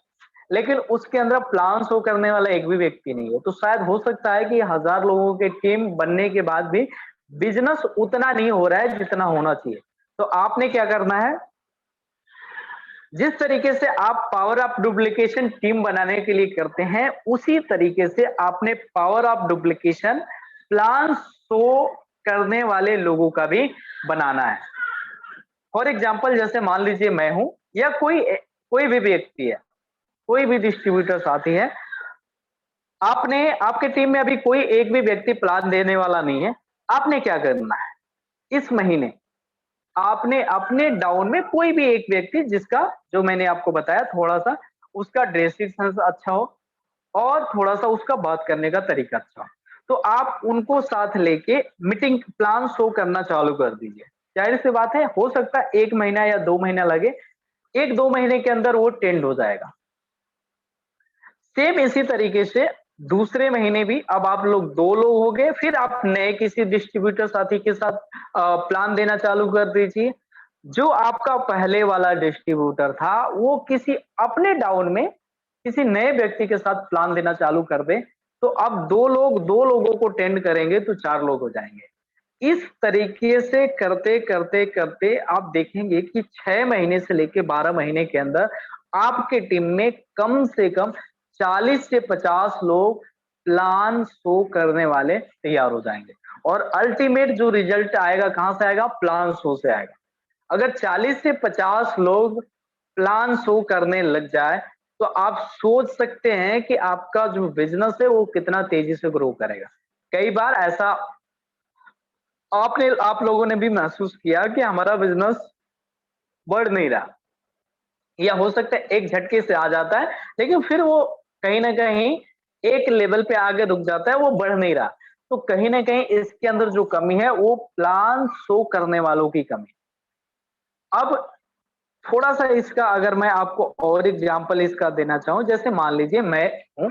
[SPEAKER 1] लेकिन उसके अंदर प्लान शो करने वाला एक भी व्यक्ति नहीं है। तो शायद हो सकता है कि 1000 लोगों की टीम बनने के बाद भी बिजनेस उतना नहीं हो रहा है जितना होना चाहिए। तो आपने क्या करना है, जिस तरीके से आप पावर ऑफ डुप्लीकेशन टीम बनाने के लिए करते हैं, उसी तरीके से आपने power of duplication plan show करने वाले लोगों का भी बनाना है। फॉर एग्जाम्पल जैसे मान लीजिए मैं हूं, या कोई भी व्यक्ति है, कोई भी डिस्ट्रीब्यूटर साथी है, आपने आपके टीम में अभी कोई एक भी व्यक्ति प्लान देने वाला नहीं है। आपने क्या करना है, इस महीने आपने अपने डाउन में कोई भी एक व्यक्ति जिसका, जो मैंने आपको बताया, थोड़ा सा उसका ड्रेसिंग सेंस अच्छा हो और थोड़ा सा उसका बात करने का तरीका अच्छा हो, तो आप उनको साथ लेके मीटिंग प्लान शो करना चालू कर दीजिए। जाहिर सी बात है, हो सकता है 1 महीना या 2 महीना लगे, 1 2 महीने के अंदर वो टेंड हो जाएगा। सेम इसी तरीके से दूसरे महीने भी, अब आप लोग 2 लोग हो गए, फिर आप नए किसी डिस्ट्रीब्यूटर साथी के साथ प्लान देना चालू कर दीजिए। जो आपका पहले वाला डिस्ट्रीब्यूटर था, वो किसी अपने डाउन में किसी नए व्यक्ति के साथ प्लान देना चालू कर दे, तो अब 2 लोगों को टेंड करेंगे तो 4 लोग हो जाएंगे। इस तरीके से करते करते करते आप देखेंगे कि 6 महीने से लेके 12 महीने के अंदर आपके टीम में कम से कम 40 से 50 लोग प्लान शो करने वाले तैयार हो जाएंगे। और अल्टीमेट जो रिजल्ट आएगा कहां से आएगा, प्लान शो से आएगा। अगर 40 से 50 लोग प्लान शो करने लग जाए, तो आप सोच सकते हैं कि आपका जो बिजनेस है वो कितना तेजी से ग्रो करेगा। कई बार ऐसा आप लोगों ने भी महसूस किया कि हमारा बिजनेस बढ़ नहीं रहा, या हो सकता है एक झटके से आ जाता है, लेकिन फिर वो कहीं ना कहीं एक लेवल पे आगे रुक जाता है, वो बढ़ नहीं रहा। तो कहीं ना कहीं इसके अंदर जो कमी है, वो प्लान शो करने वालों की कमी। अब थोड़ा सा इसका अगर मैं आपको और एग्जांपल इसका देना चाहूं, जैसे मान लीजिए मैं हूं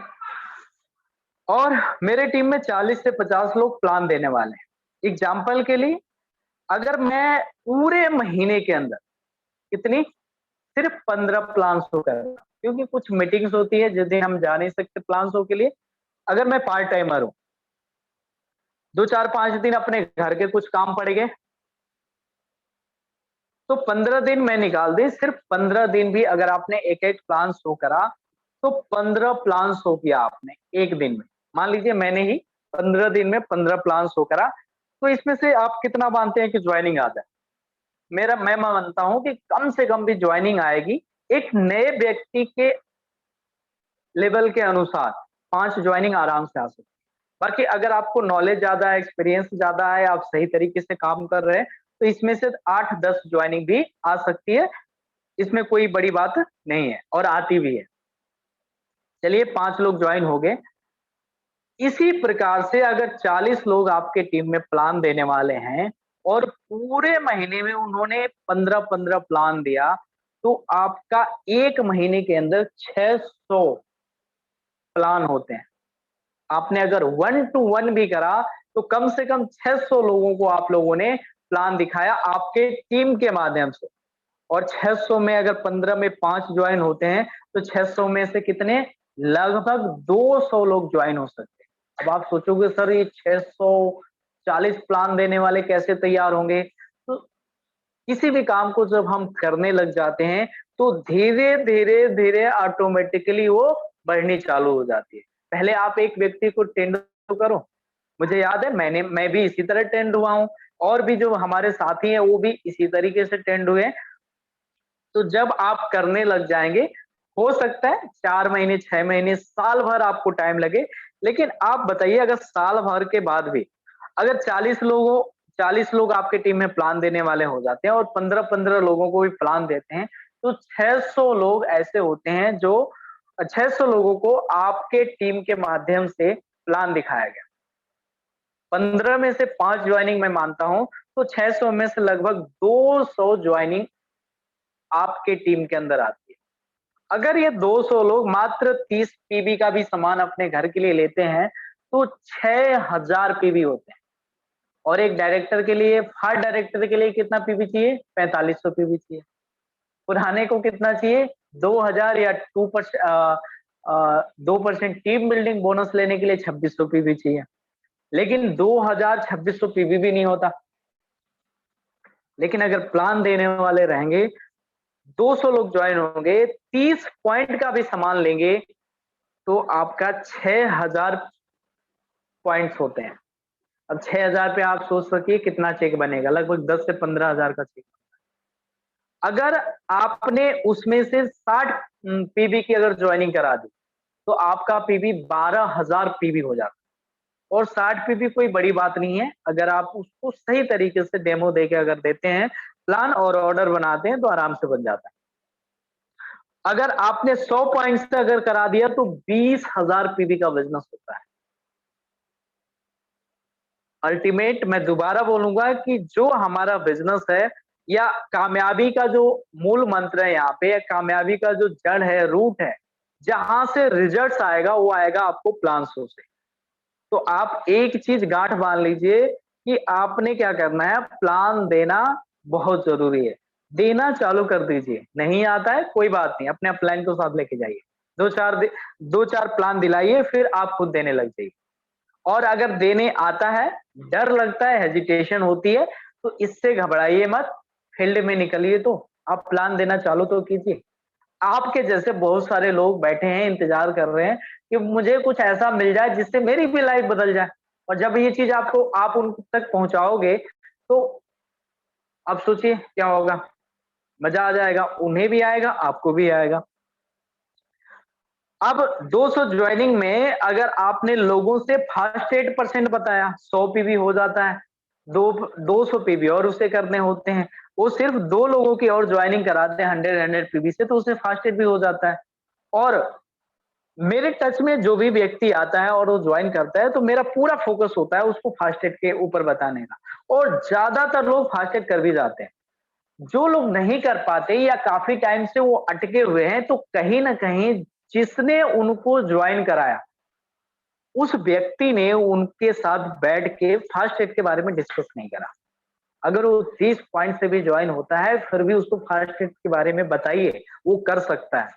[SPEAKER 1] और मेरे टीम में 40 से 50 लोग प्लान देने वाले हैं। एग्जांपल के लिए, अगर मैं पूरे महीने के अंदर कितनी, सिर्फ 15 प्लान शो कर रहा हूं, क्योंकि कुछ मीटिंग्स होती है जिस दिन हम जा नहीं सकते प्लान शो के लिए। अगर मैं पार्ट टाइमर हूं, 2 4 5 दिन अपने घर के कुछ काम पड़ गए, तो 15 दिन मैं निकाल दी, सिर्फ 15 दिन भी अगर आपने एक-एक प्लान शो करा, तो 15 प्लान शो किया आपने एक दिन में। मान लीजिए मैंने ही 15 दिन में 15 प्लान शो करा, तो इसमें से आप कितना मानते हैं कि जॉइनिंग आ जाए? मैं मानता हूँ कि कम से कम भी जॉइनिंग आएगी, एक नए व्यक्ति के लेवल के अनुसार 5 जॉइनिंग आराम से आ सकती है। बाकी अगर आपको नॉलेज ज़्यादा है, एक्सपीरियंस ज़्यादा है, आप सही तरीके से काम कर रहे हैं, तो इसमें से 8-10 जॉइनिंग भी आ सकती है, इसमें कोई बड़ी बात नहीं है और आती भी है। चलिए 5 लोग जॉइन हो गए। इसी प्रकार से अगर 40 लोग आपके टीम में प्लान देने वाले हैं और पूरे महीने में उन्होंने 15-15 प्लान दिया, तो आपका 1 महीने के अंदर 600 प्लान होते हैं। आपने अगर 1 टू 1 भी करा, तो कम से कम 600 लोगों को आप लोगों ने प्लान दिखाया आपके टीम के माध्यम से। और 600 में अगर 15 में 5 जॉइन होते हैं, तो 600 में से कितने? लगभग 200 लोग जॉइन हो सकते हैं। अब आप सोचोगे सर ये 640 प्लान देने वाले कैसे तैयार होंगे? तो किसी भी काम को जब हम करने लग जाते हैं, तो धीरे-धीरे ऑटोमेटिकली वो बढ़नी चालू हो जाती है। पहले आप एक व्यक्ति को ट्रेंड तो करो। मुझे याद है मैं भी इसी तरह ट्रेंड हुआ हूँ और भी जो हमारे साथी हैं वो भी इसी तरीके से ट्रेंड हुए। तो जब आप करने लग जाएँगे, हो सकता है 4 महीने, 6 महीने, साल भर आपको टाइम लगे, लेकिन आप बताइए अगर साल भर के बाद भी अगर 40 लोग आपकी टीम में प्लान देने वाले हो जाते हैं और 15-15 लोगों को भी प्लान देते हैं, तो 600 लोग ऐसे होते हैं जो 600 लोगों को आपके टीम के माध्यम से प्लान दिखाया गया। 15 में से 5 जॉइनिंग मैं मानता हूँ, तो 600 में से लगभग 200 जॉइनिंग आपके टीम के अंदर आती है। अगर ये 200 लोग मात्र 30 पीवी का भी सामान अपने घर के लिए लेते हैं, तो 6000 पीवी होते हैं और एक डायरेक्टर के लिए हर डायरेक्टर के लिए कितना पीवी चाहिए? 4500 पीवी चाहिए। पुराने को कितना चाहिए? 2000 या 2% टीम बिल्डिंग बोनस लेने के लिए 2600 पीवी चाहिए। लेकिन 2000 2600 पीवी भी नहीं होता। लेकिन अगर प्लान देने वाले रहेंगे 200 लोग ज्वाइन होंगे, 30 पॉइंट का भी सामान लेंगे, तो आपका 6000 पॉइंट्स होते हैं। अब 6000 पे आप सोच सकिए कितना चेक बनेगा, लगभग 10 से 15,000 का चेक। अगर आपने उसमें से 60 पीवी की अगर ज्वाइनिंग करा दी, तो आपका पीवी 12,000 पीवी हो जाता है और 60 पीवी कोई बड़ी बात नहीं है। अगर आप उसको सही तरीके से डेमो देके अगर देते हैं, प्लान और ऑर्डर बनाते हैं, तो आराम से बन जाता है। अगर आपने 100 पॉइंट्स से अगर करा दिया तो 20,000 पीवी का बिजनेस होता है। अल्टीमेट मैं दोबारा बोलूंगा कि जो हमारा बिजनेस है या कामयाबी का जो मूल मंत्र है यहाँ पे, या कामयाबी का जो जड़ है, रूट है, जहां से रिजल्ट्स आएगा वो आएगा आपको प्लान शो से। तो आप एक चीज गांठ बांध लीजिए कि आपने क्या करना है, प्लान देना बहुत जरूरी है। देना चालू कर दीजिए। नहीं आता है कोई बात नहीं, अपने प्लान को साथ लेके जाइए। 2-4 प्लान दिलाइए, फिर आप खुद देने लग जाइए। और अगर देने आता है, डर लगता है, हेजिटेशन होती है, तो इससे घबराइए मत, फील्ड में निकलिए। तो आप प्लान देना चालू तो कीजिए। आपके जैसे बहुत सारे लोग बैठे हैं, इंतजार कर रहे हैं कि मुझे कुछ ऐसा मिल जाए जिससे मेरी भी लाइफ बदल जाए। और जब ये चीज आप उन तक पहुंचाओगे, तो आप सोचिए क्या होगा। मजा आ जाएगा, उन्हें भी आएगा, आपको भी आएगा। अब 200 ज्वाइनिंग में अगर आपने लोगों से फर्स्ट 8% बताया, 100 पीवी हो जाता है। 200 पीवी और उसे करने होते हैं। वो सिर्फ 2 लोगों की और ज्वाइनिंग कराते हैं 100 पीवी से, तो उसे फर्स्ट एड भी हो जाता है। और मेरे टच में जो भी व्यक्ति आता है और वो ज्वाइन करता है, तो मेरा पूरा फोकस होता है उसको फास्ट एड के ऊपर बताने का। और ज्यादातर लोग फास्ट एड कर भी जाते हैं। जो लोग नहीं कर पाते या काफी टाइम से वो अटके हुए हैं, तो कहीं ना कहीं जिसने उनको ज्वाइन कराया, उस व्यक्ति ने उनके साथ बैठ के फास्ट एड के बारे में डिस्कस नहीं करा। अगर वो 30 पॉइंट से भी ज्वाइन होता है, फिर भी उसको फास्ट एड के बारे में बताइए, वो कर सकता है।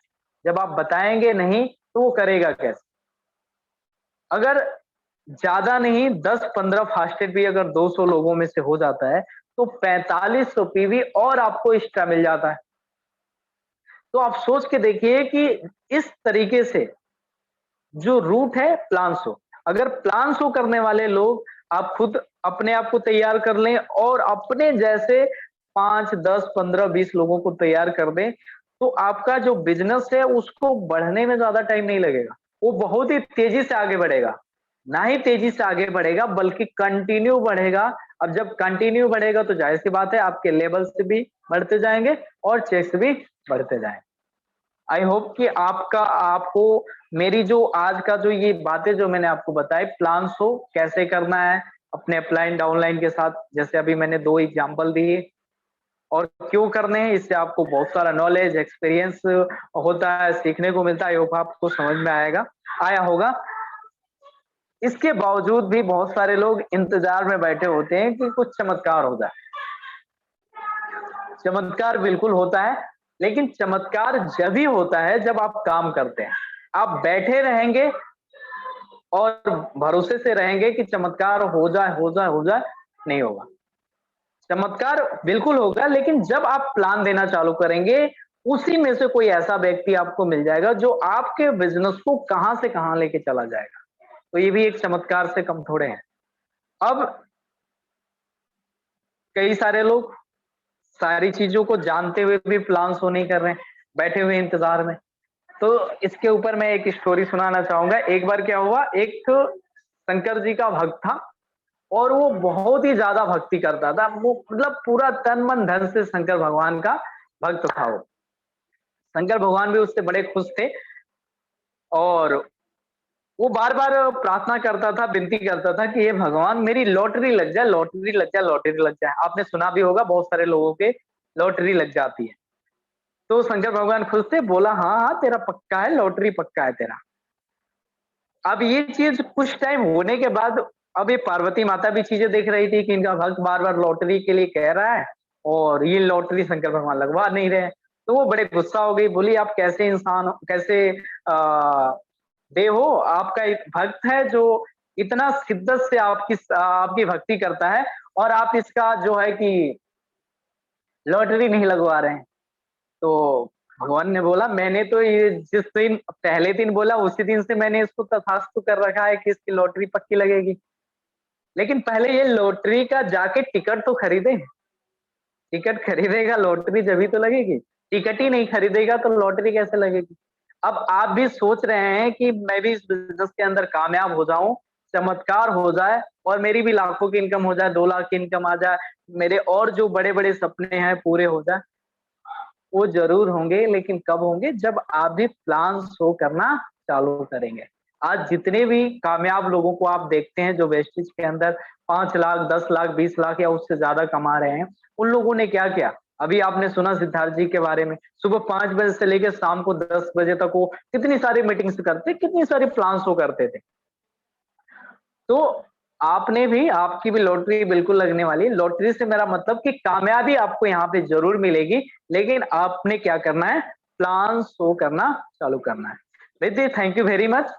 [SPEAKER 1] जब आप बताएंगे नहीं, तो वो करेगा कैसे? अगर ज्यादा नहीं 10-15 फास्ट एड भी अगर 200 लोगों में से हो जाता है, तो 4500 पीवी और आपको एक्स्ट्रा मिल जाता है। तो आप सोच के देखिए कि इस तरीके से जो रूट है प्लान शो, अगर प्लान शो करने वाले लोग आप खुद अपने आप को तैयार कर लें और अपने जैसे 5, 10, 15, 20 लोगों को तैयार कर दें, तो आपका जो बिजनेस है उसको बढ़ने में ज्यादा टाइम नहीं लगेगा। वो बहुत ही तेजी से आगे बढ़ेगा। ना ही तेजी से आगे बढ़ेगा बल्कि कंटिन्यू बढ़ेगा। अब जब कंटिन्यू बढ़ेगा तो जाहिर सी बात है आपके लेवल्स भी बढ़ते जाएंगे और चेक्स भी बढ़ते जाएंगे। आई होप कि आपको मेरी जो आज का जो ये बातें जो मैंने आपको बताई प्लान शो कैसे करना है अपने अपलाइन डाउनलाइन के साथ, जैसे अभी मैंने 2 एग्जांपल दिए और क्यों करने हैं, इससे आपको बहुत सारा नॉलेज एक्सपीरियंस होता है, सीखने को मिलता है। आई होप आपको समझ में आया होगा। इसके बावजूद भी बहुत सारे लोग इंतजार में बैठे होते हैं कि कुछ चमत्कार हो जाए। चमत्कार बिल्कुल होता है, लेकिन चमत्कार जब ही होता है जब आप काम करते हैं। आप बैठे रहेंगे और भरोसे से रहेंगे कि चमत्कार हो जाए, हो जाए, हो जाए, नहीं होगा। चमत्कार बिल्कुल होगा, लेकिन जब आप प्लान देना चालू करेंगे, उसी में से कोई ऐसा व्यक्ति आपको मिल जाएगा जो आपके बिजनेस को कहां से कहां लेके चला जाएगा। तो ये भी एक चमत्कार से कम थोड़े हैं। अब कई सारे लोग सारी चीजों को जानते हुए भी प्लान शो नहीं कर रहे हैं, बैठे हुए इंतजार में। तो इसके ऊपर मैं एक स्टोरी सुनाना चाहूंगा। एक बार क्या हुआ, एक शंकर जी का भक्त था और वो बहुत ही ज्यादा भक्ति करता था। वो मतलब पूरा तन मन धन से शंकर भगवान का भक्त था वो। शंकर भगवान भी उससे बड़े खुश थे और वो बार बार प्रार्थना करता था, विनती करता था कि हे भगवान मेरी लॉटरी लग जाए, लॉटरी लग जाए, लॉटरी लग जाए। आपने सुना भी होगा बहुत सारे लोगों के लॉटरी लग जाती है। तो शंकर भगवान खुश थे, बोला हाँ हाँ तेरा पक्का है, लॉटरी पक्का है तेरा। अब ये चीज कुछ टाइम होने के बाद अब ये पार्वती माता भी चीजें देख रही थी कि इनका भक्त बार बार लॉटरी के लिए कह रहा है और ये लॉटरी शंकर भगवान लगवा नहीं रहे। तो वो बड़े गुस्सा हो गई, बोली आप कैसे इंसान हो, कैसे आ, देव हो, आपका एक भक्त है जो इतना शिद्दत से आपकी भक्ति करता है और आप इसका जो है कि लॉटरी नहीं लगवा रहे हैं। तो भगवान ने बोला मैंने तो ये जिस दिन पहले दिन बोला उसी दिन से मैंने इसको तथास्तु कर रखा है कि इसकी लॉटरी पक्की लगेगी। लेकिन पहले ये लॉटरी का जाके टिकट तो खरीदे। टिकट खरीदेगा लॉटरी जभी तो लगेगी। टिकट ही नहीं खरीदेगा तो लॉटरी कैसे लगेगी। अब आप भी सोच रहे हैं कि मैं भी इस बिजनेस के अंदर कामयाब हो जाऊं, चमत्कार हो जाए और मेरी भी लाखों की इनकम हो जाए, 2 लाख की इनकम आ जाए, मेरे और जो बड़े बड़े सपने हैं पूरे हो जाए। वो जरूर होंगे, लेकिन कब होंगे, जब आप भी प्लान शो करना चालू करेंगे। आज जितने भी कामयाब लोगों को आप देखते हैं जो वेस्टेज के अंदर 5 लाख, 10 लाख, 20 लाख या उससे ज्यादा कमा रहे हैं, उन लोगों ने क्या किया। अभी आपने सुना सिद्धार्थ जी के बारे में, सुबह 5 बजे से लेकर शाम को 10 बजे तक वो कितनी सारी मीटिंग्स करते, कितनी सारी प्लान शो करते थे। तो आपकी भी लॉटरी बिल्कुल लगने वाली है। लॉटरी से मेरा मतलब कि कामयाबी आपको यहाँ पे जरूर मिलेगी, लेकिन आपने क्या करना है, प्लान शो करना चालू करना है। Riddhi, thank you very much.